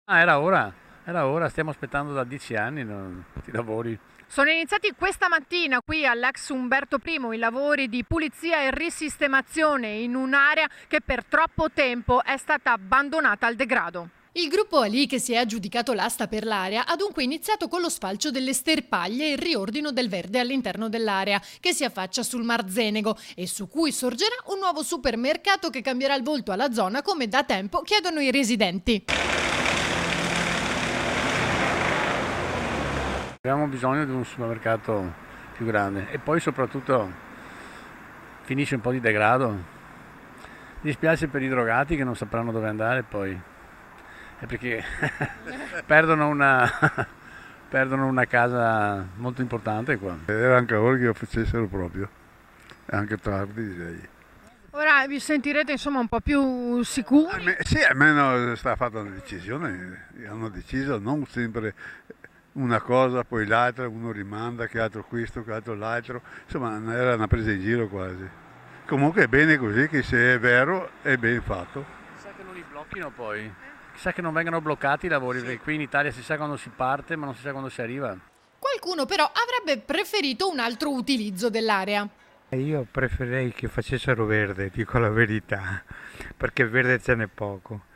Ah, era ora, stiamo aspettando da 10 anni i lavori. Sono iniziati questa mattina qui all'ex Umberto I i lavori di pulizia e risistemazione in un'area che per troppo tempo è stata abbandonata al degrado. Il gruppo Ali, che si è aggiudicato l'asta per l'area, ha dunque iniziato con lo sfalcio delle sterpaglie e il riordino del verde all'interno dell'area, che si affaccia sul Mar Zenego e su cui sorgerà un nuovo supermercato che cambierà il volto alla zona, come da tempo chiedono i residenti. Abbiamo bisogno di un supermercato più grande e poi soprattutto finisce un po' di degrado. Mi dispiace per i drogati che non sapranno dove andare poi. È perché perdono una, perdono una casa molto importante qua. Era anche ora che lo facessero proprio, anche tardi direi. Ora vi sentirete insomma un po' più sicuri? Sì, almeno sta fatta una decisione, hanno deciso non sempre una cosa, poi l'altra, uno rimanda, che altro questo, che altro l'altro, insomma era una presa in giro quasi. Comunque è bene così, che se è vero è ben fatto. Chissà che non li blocchino poi, chissà che non vengano bloccati i lavori, perché qui in Italia si sa quando si parte ma non si sa quando si arriva. Qualcuno però avrebbe preferito un altro utilizzo dell'area. Io preferirei che facessero verde, dico la verità, perché verde ce n'è poco.